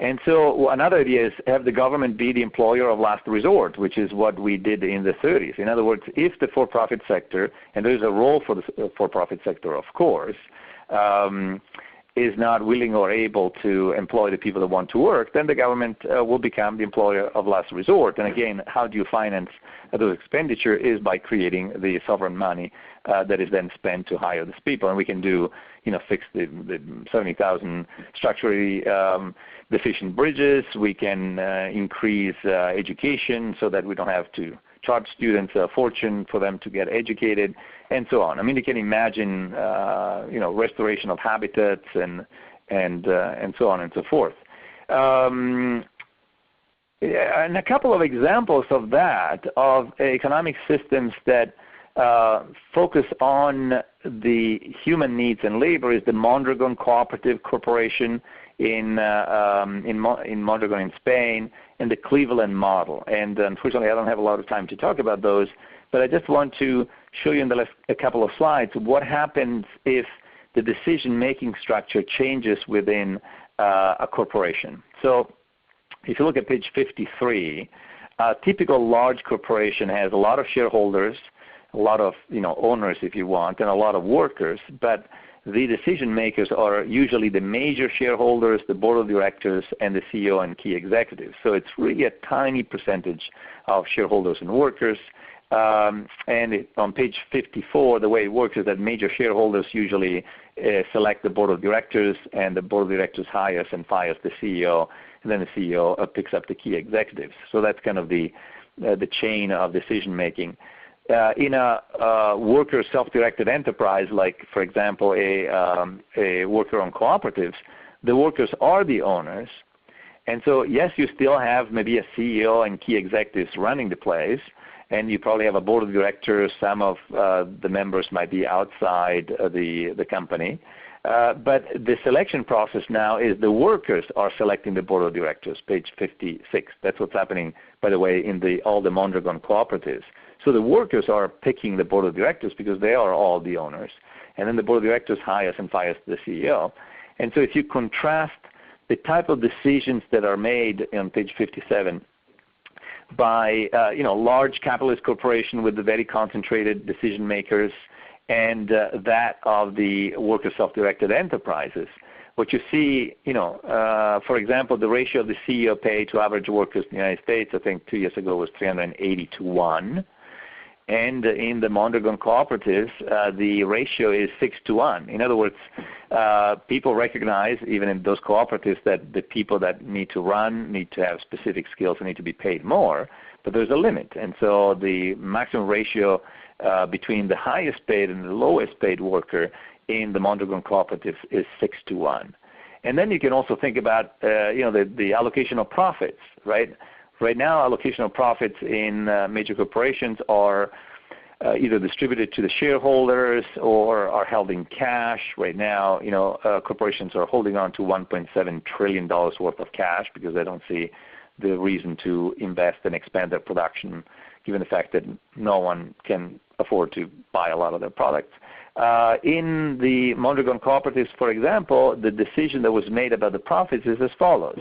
And so another idea is have the government be the employer of last resort, which is what we did in the 30s. In other words, if the for-profit sector, and there is a role for the for-profit sector, of course, is not willing or able to employ the people that want to work, then the government will become the employer of last resort. And again, how do you finance those expenditures is by creating the sovereign money that is then spent to hire these people. And we can do, fix the 70,000 structurally deficient bridges. We can increase education so that we don't have to charge students a fortune for them to get educated, and so on. I mean, you can imagine, restoration of habitats and so on and so forth. And a couple of examples of that, of economic systems that focus on the human needs and labor, is the Mondragon Cooperative Corporation in Mondragon in Spain, and the Cleveland model. And unfortunately, I don't have a lot of time to talk about those, but I just want to show you in the last a couple of slides what happens if the decision-making structure changes within a corporation. So if you look at page 53, a typical large corporation has a lot of shareholders, a lot of owners if you want, and a lot of workers, but the decision makers are usually the major shareholders, the board of directors, and the CEO and key executives. So it's really a tiny percentage of shareholders and workers. On page 54, the way it works is that major shareholders usually select the board of directors, and the board of directors hires and fires the CEO, and then the CEO picks up the key executives. So that's kind of the chain of decision making. In a worker self-directed enterprise, like for example a worker-owned cooperatives, the workers are the owners, and so yes, you still have maybe a CEO and key executives running the place, and you probably have a board of directors. Some of the members might be outside the company, but the selection process now is the workers are selecting the board of directors. Page 56. That's what's happening, by the way, in all the Mondragon cooperatives. So the workers are picking the board of directors because they are all the owners. And then the board of directors hires and fires the CEO. And so if you contrast the type of decisions that are made on page 57 by large capitalist corporation with the very concentrated decision makers and that of the worker self-directed enterprises, what you see, for example, the ratio of the CEO pay to average workers in the United States, I think 2 years ago was 380 to 1. And in the Mondragon cooperatives, the ratio is 6 to 1. In other words, people recognize, even in those cooperatives, that the people that need to run need to have specific skills and need to be paid more, but there's a limit. And so the maximum ratio between the highest paid and the lowest paid worker in the Mondragon cooperatives is 6 to 1. And then you can also think about the allocation of profits, right? Right now, allocation of profits in major corporations are either distributed to the shareholders or are held in cash. Right now, corporations are holding on to $1.7 trillion worth of cash because they don't see the reason to invest and expand their production, given the fact that no one can afford to buy a lot of their products. In the Mondragon cooperatives, for example, the decision that was made about the profits is as follows.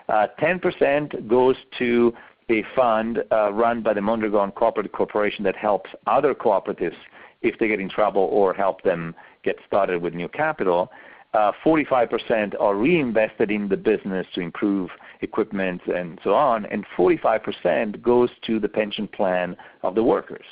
10% goes to a fund run by the Mondragon Cooperative Corporation that helps other cooperatives if they get in trouble or help them get started with new capital. 45% are reinvested in the business to improve equipment and so on, and 45% goes to the pension plan of the workers.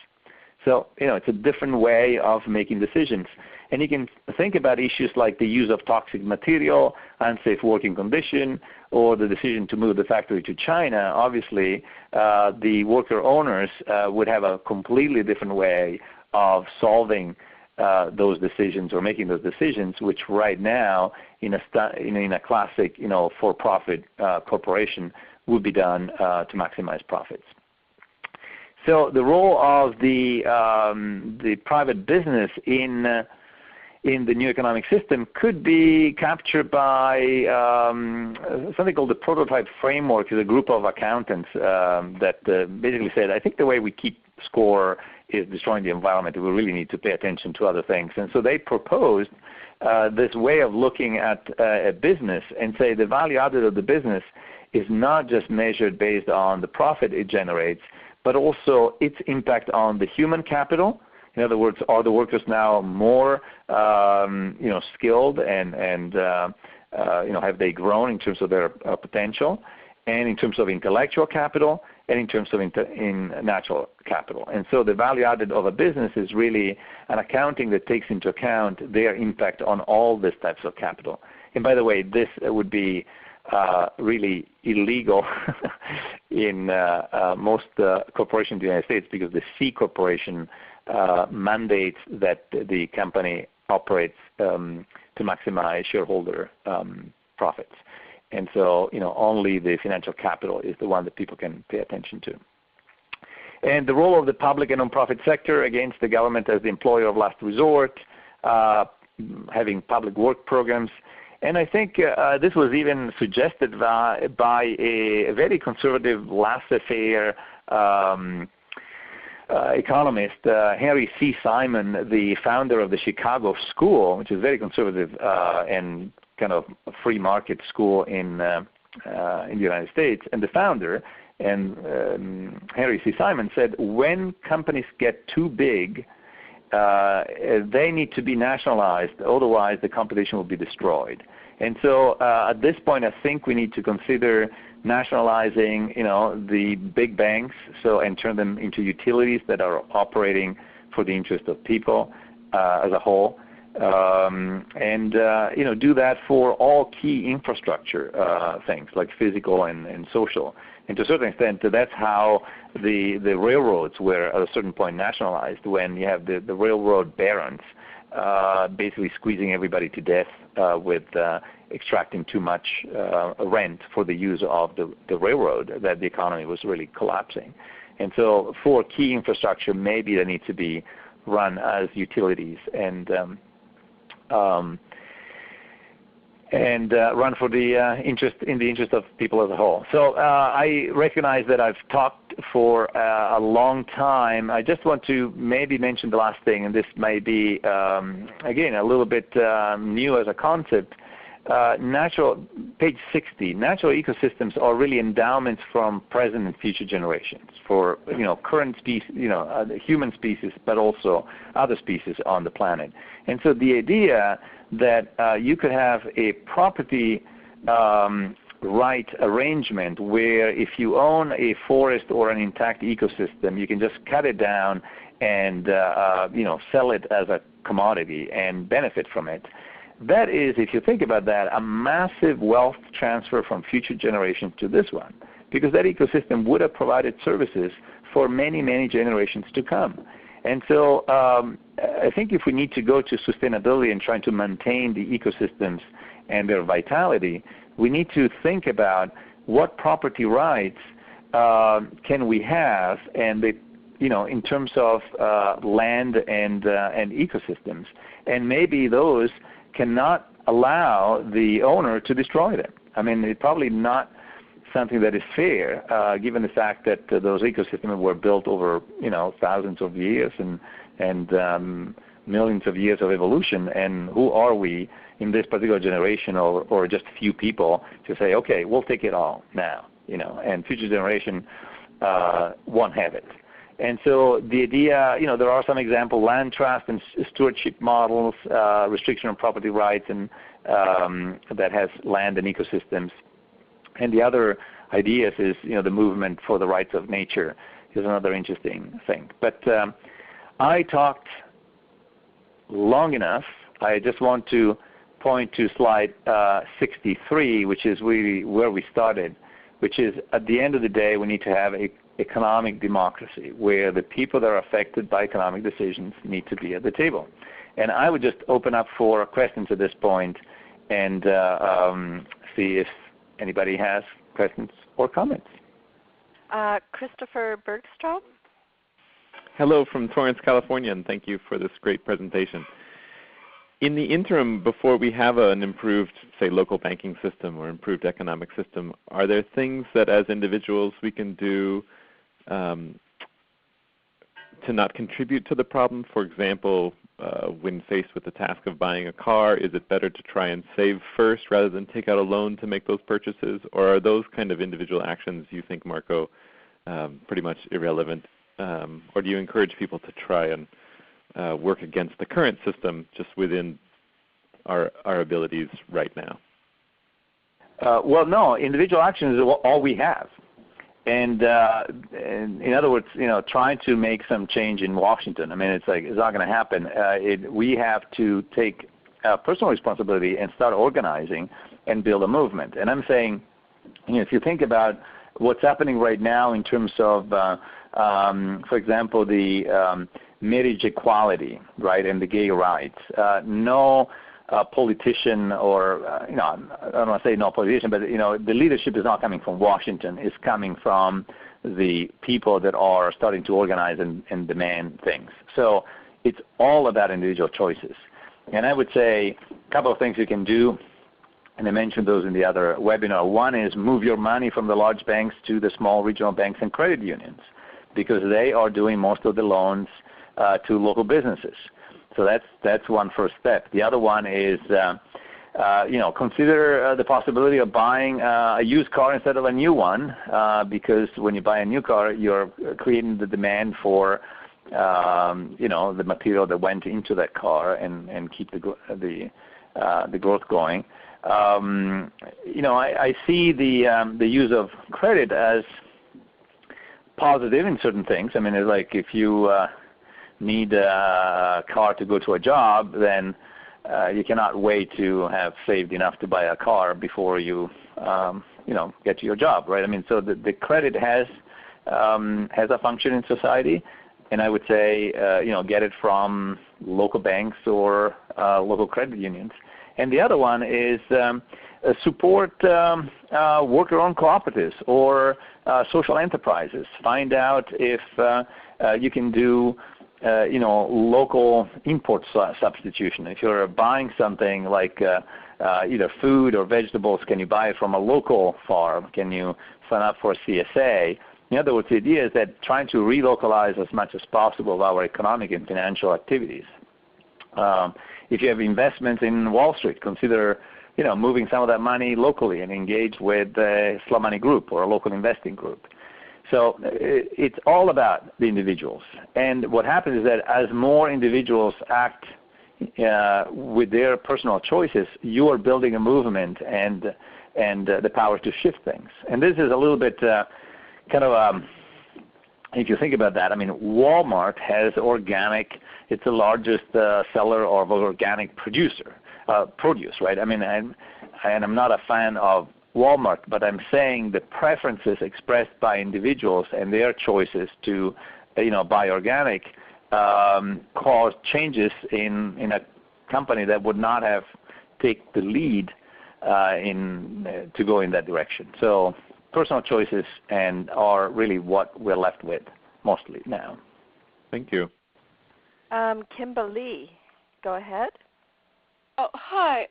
So, it's a different way of making decisions. And you can think about issues like the use of toxic material, unsafe working condition, or the decision to move the factory to China. Obviously, the worker owners would have a completely different way of solving those decisions or making those decisions, which right now in a classic for-profit corporation would be done to maximize profits. So the role of the private business in in the new economic system could be captured by something called the prototype framework. Is a group of accountants that basically said, I think the way we keep score is destroying the environment. We really need to pay attention to other things. And so they proposed this way of looking at a business and say the value added of the business is not just measured based on the profit it generates, but also its impact on the human capital. In other words, are the workers now more skilled and have they grown in terms of their potential, and in terms of intellectual capital, and in terms of in natural capital. And so the value added of a business is really an accounting that takes into account their impact on all these types of capital. And by the way, this would be really illegal in most corporations in the United States, because the C corporation mandates that the company operates to maximize shareholder profits. And so, only the financial capital is the one that people can pay attention to. And the role of the public and nonprofit sector against the government as the employer of last resort, having public work programs. And I think this was even suggested by a very conservative laissez-faire economist, Henry C. Simon, the founder of the Chicago School, which is very conservative and kind of a free market school in the United States, and the founder, and Henry C. Simon said, when companies get too big, they need to be nationalized, otherwise the competition will be destroyed. And so at this point, I think we need to consider nationalizing, the big banks, and turn them into utilities that are operating for the interest of people as a whole. And do that for all key infrastructure things like physical and social. And to a certain extent, that's how the railroads were at a certain point nationalized, when you have the railroad barons basically squeezing everybody to death with extracting too much rent for the use of the railroad, that the economy was really collapsing. And so for key infrastructure, maybe they need to be run as utilities and run for the interest of people as a whole. So I recognize that I've talked for a long time. I just want to maybe mention the last thing, and this may be again a little bit new as a concept. Page 60. Natural ecosystems are really endowments from present and future generations for current species, the human species, but also other species on the planet. And so the idea that you could have a property right arrangement where if you own a forest or an intact ecosystem, you can just cut it down and sell it as a commodity and benefit from it. That is, if you think about that, a massive wealth transfer from future generations to this one, because that ecosystem would have provided services for many, many generations to come. And so I think if we need to go to sustainability and trying to maintain the ecosystems and their vitality, we need to think about what property rights can we have, and in terms of land and ecosystems, and maybe those cannot allow the owner to destroy them. I mean, it's probably not something that is fair, given the fact that those ecosystems were built over thousands of years and millions of years of evolution. And who are we in this particular generation, or just a few people, to say, okay, we'll take it all now, and future generation won't have it. And so the idea, there are some examples, land trust and stewardship models, restriction on property rights, and that has land and ecosystems. And the other ideas is, the movement for the rights of nature is another interesting thing. But I talked long enough. I just want to point to slide 63, which is really where we started, which is at the end of the day, we need to have a economic democracy where the people that are affected by economic decisions need to be at the table. And I would just open up for questions at this point and see if anybody has questions or comments. Christopher Bergstrom? Hello from Torrance, California, and thank you for this great presentation. in the interim, before we have an improved, say, local banking system or improved economic system, are there things that as individuals we can do to not contribute to the problem? For example, when faced with the task of buying a car, is it better to try and save first rather than take out a loan to make those purchases? Or are those kind of individual actions, you think, Marco, pretty much irrelevant? Or do you encourage people to try and work against the current system just within our abilities right now? Well, no, individual action is all we have. And in other words, trying to make some change in Washington, I mean, it's not going to happen. We have to take personal responsibility and start organizing and build a movement. And I'm saying, if you think about what's happening right now in terms of, for example, the marriage equality, right, and the gay rights, no politician or, I don't want to say no politician, but, the leadership is not coming from Washington. It's coming from the people that are starting to organize and demand things. So it's all about individual choices. And I would say a couple of things you can do, and I mentioned those in the other webinar. One is move your money from the large banks to the small regional banks and credit unions, because they are doing most of the loans to local businesses. So that's one first step. The other one is, consider the possibility of buying a used car instead of a new one, because when you buy a new car, you're creating the demand for, the material that went into that car and keep the growth going. I see the use of credit as positive in certain things. I mean, it's like if you need a car to go to a job, then you cannot wait to have saved enough to buy a car before you, get to your job, right? I mean, so the credit has a function in society, and I would say, get it from local banks or local credit unions. And the other one is support worker-owned cooperatives or social enterprises. Find out if you can do local import substitution. If you're buying something like either food or vegetables, can you buy it from a local farm? Can you sign up for a CSA? In other words, the idea is that trying to relocalize as much as possible of our economic and financial activities. If you have investments in Wall Street, consider moving some of that money locally and engage with a slow money group or a local investing group. So it's all about the individuals. And what happens is that as more individuals act with their personal choices, you are building a movement and the power to shift things. And this is a little bit if you think about that, I mean, Walmart has organic. It's the largest seller of organic produce, right? I mean, I'm not a fan of Walmart, but I'm saying the preferences expressed by individuals and their choices to, buy organic cause changes in a company that would not have taken the lead to go in that direction. So personal choices are really what we're left with mostly now. Thank you. Kimberly, go ahead. Oh, hi.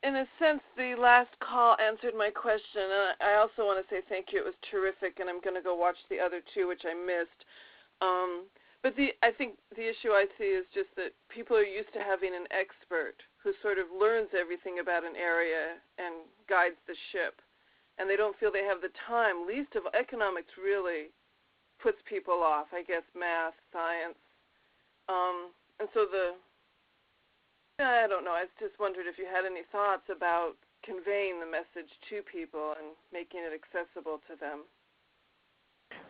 In a sense, the last call answered my question, and I also want to say thank you. It was terrific, and I'm going to go watch the other two, which I missed. But I think the issue I see is just that people are used to having an expert who sort of learns everything about an area and guides the ship, and they don't feel they have the time. Least of economics really puts people off, I guess, math, science. And so I don't know. I just wondered if you had any thoughts about conveying the message to people and making it accessible to them.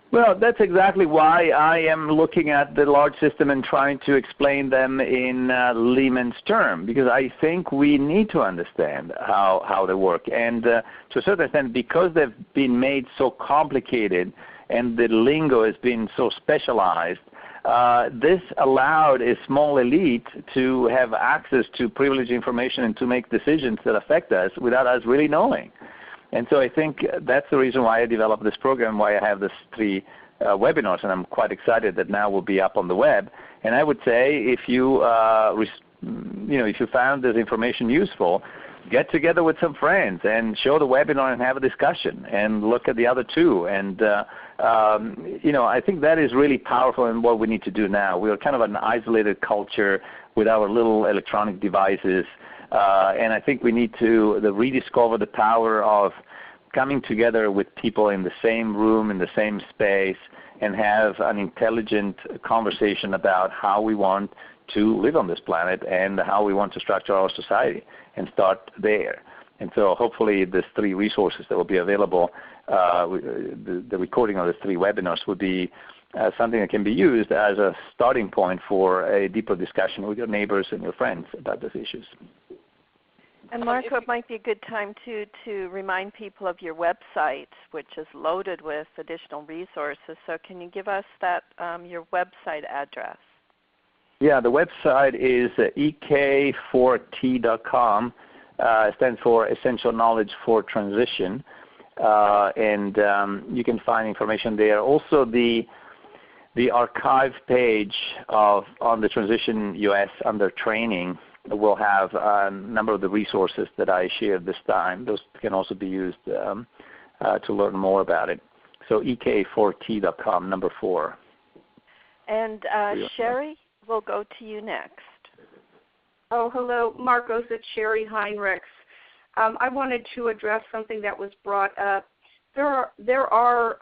Well, that's exactly why I am looking at the large system and trying to explain them in layman's term, because I think we need to understand how they work. And to a certain extent, because they've been made so complicated and the lingo has been so specialized, this allowed a small elite to have access to privileged information and to make decisions that affect us without us really knowing. And so I think that's the reason why I developed this program, why I have these 3 webinars, and I'm quite excited that now will be up on the web. And I would say if you if you found this information useful, get together with some friends and show the webinar and have a discussion and look at the other two. And I think that is really powerful in what we need to do now. We are kind of an isolated culture with our little electronic devices, and I think we need to rediscover the power of coming together with people in the same room, in the same space, and have an intelligent conversation about how we want to live on this planet and how we want to structure our society, and start there. And so hopefully these 3 resources that will be available, the recording of the 3 webinars would be something that can be used as a starting point for a deeper discussion with your neighbors and your friends about these issues. And Marco, it might be a good time to remind people of your website, which is loaded with additional resources. So can you give us that your website address? Yeah, the website is ek4t.com. Stands for Essential Knowledge for Transition, and you can find information there. Also, the archive page on the Transition US under Training will have a number of the resources that I shared this time. Those can also be used to learn more about it. So ek4t.com, number 4. And Sherry, we'll go to you next. Oh, hello, Marcos. It's Sherry Heinrichs. I wanted to address something that was brought up. There are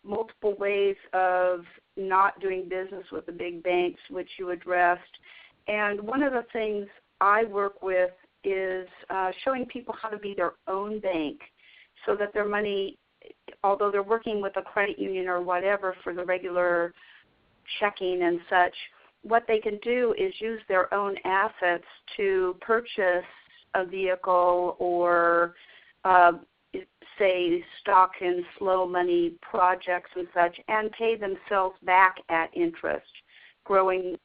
multiple ways of not doing business with the big banks, which you addressed. And one of the things I work with is showing people how to be their own bank, so that their money, although they're working with a credit union or whatever for the regular checking and such, what they can do is use their own assets to purchase a vehicle or, say, stock in slow money projects and such, and pay themselves back at interest, growing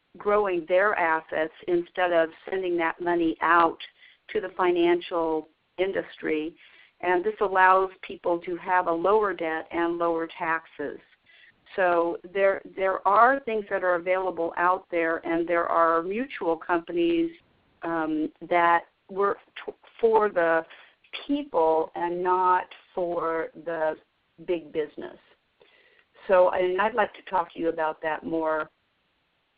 their assets instead of sending that money out to the financial industry. And this allows people to have a lower debt and lower taxes. So there are things that are available out there, and there are mutual companies that work for the people and not for the big business. So I'd like to talk to you about that more,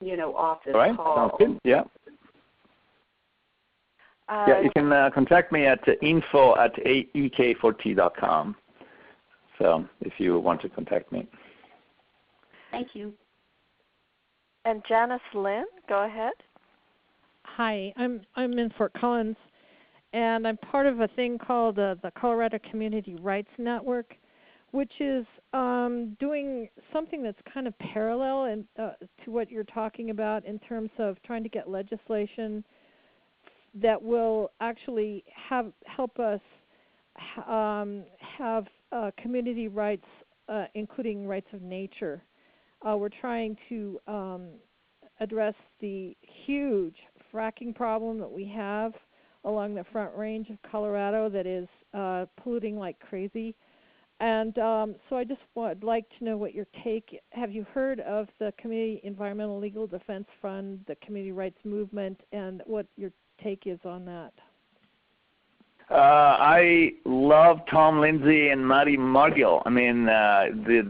off this call. All right, sounds good. Yeah. You can contact me at info@ek4t.com. So if you want to contact me. Thank you. And Janice Lynn, go ahead. Hi, I'm in Fort Collins, and I'm part of a thing called the Colorado Community Rights Network, which is doing something that's kind of parallel to what you're talking about in terms of trying to get legislation that will actually help us have community rights, including rights of nature. We're trying to address the huge fracking problem that we have along the Front Range of Colorado that is polluting like crazy. And so I just would like to know what your take. Have you heard of the Community Environmental Legal Defense Fund, the Community Rights Movement, and what your take is on that? I love Tom Lindsay and Marty Margill. I mean,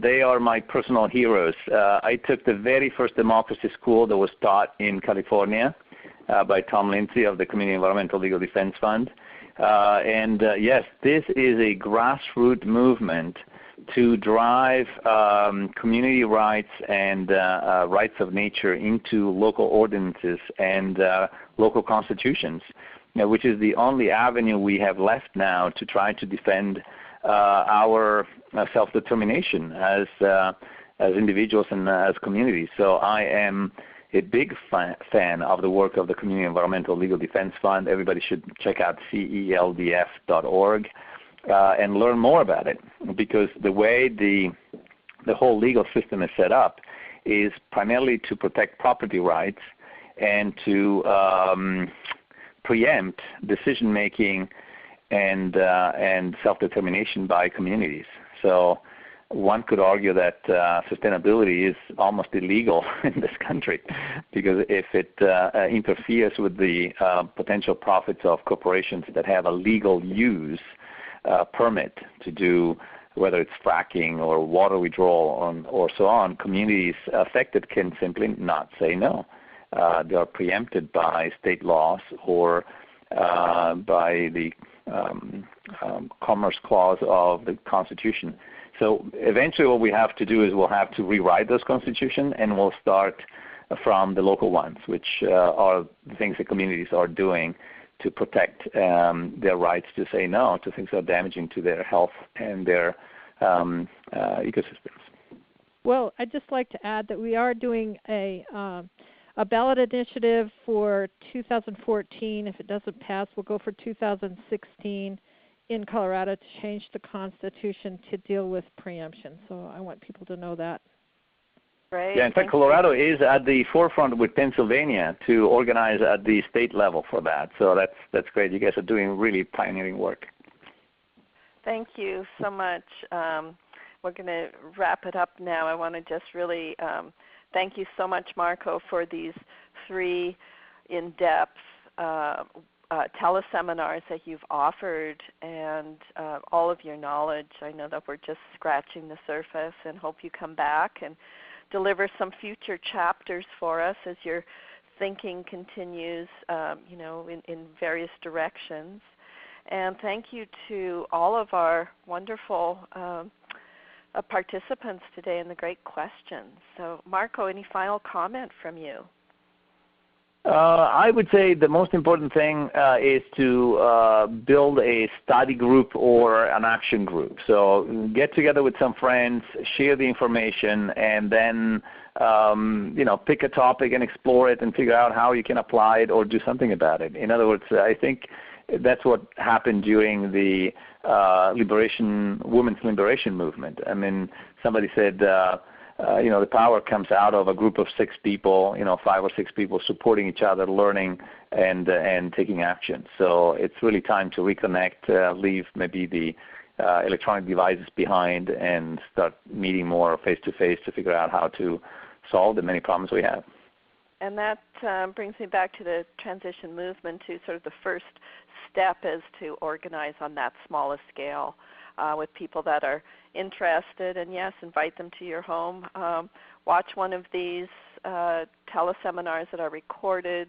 they are my personal heroes. I took the very first democracy school that was taught in California by Tom Lindsay of the Community Environmental Legal Defense Fund. Yes, this is a grassroots movement to drive community rights and rights of nature into local ordinances and local constitutions, which is the only avenue we have left now to try to defend our self-determination as individuals and as communities. So I am a big fan of the work of the Community Environmental Legal Defense Fund. Everybody should check out CELDF.org and learn more about it, because the way the whole legal system is set up is primarily to protect property rights and to preempt decision-making and self-determination by communities. So one could argue that sustainability is almost illegal in this country, because if it interferes with the potential profits of corporations that have a legal use permit to do, whether it's fracking or water withdrawal or so on, communities affected can simply not say no. They are preempted by state laws or by the Commerce Clause of the Constitution. So eventually what we have to do is we'll have to rewrite those constitutions, and we'll start from the local ones, which are the things that communities are doing to protect their rights to say no to things that are damaging to their health and their ecosystems. Well, I'd just like to add that we are doing a ballot initiative for 2014. If it doesn't pass, we'll go for 2016 in Colorado to change the Constitution to deal with preemption. So I want people to know that. Right. Yeah, in fact, Colorado is at the forefront with Pennsylvania to organize at the state level for that. So that's great. You guys are doing really pioneering work. Thank you so much. We're going to wrap it up now. I want to just really thank you so much, Marco, for these 3 in-depth teleseminars that you've offered, and all of your knowledge. I know that we're just scratching the surface, and hope you come back and deliver some future chapters for us as your thinking continues, in various directions. And thank you to all of our wonderful participants today and the great questions. So, Marco, any final comment from you? I would say the most important thing is to build a study group or an action group. So get together with some friends, share the information, and then pick a topic and explore it and figure out how you can apply it or do something about it. In other words, I think that's what happened during the women's liberation movement. I mean, somebody said, the power comes out of a group of 6 people, 5 or 6 people supporting each other, learning and taking action. So it's really time to reconnect, leave maybe the electronic devices behind, and start meeting more face-to-face to figure out how to solve the many problems we have. And that brings me back to the transition movement, to sort of the first step is to organize on that smallest scale with people that are interested, and yes, invite them to your home. Watch one of these teleseminars that are recorded,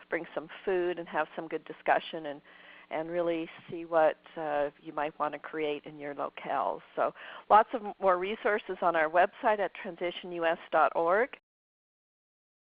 bring some food and have some good discussion, and really see what you might want to create in your locales. So lots of more resources on our website at transitionus.org.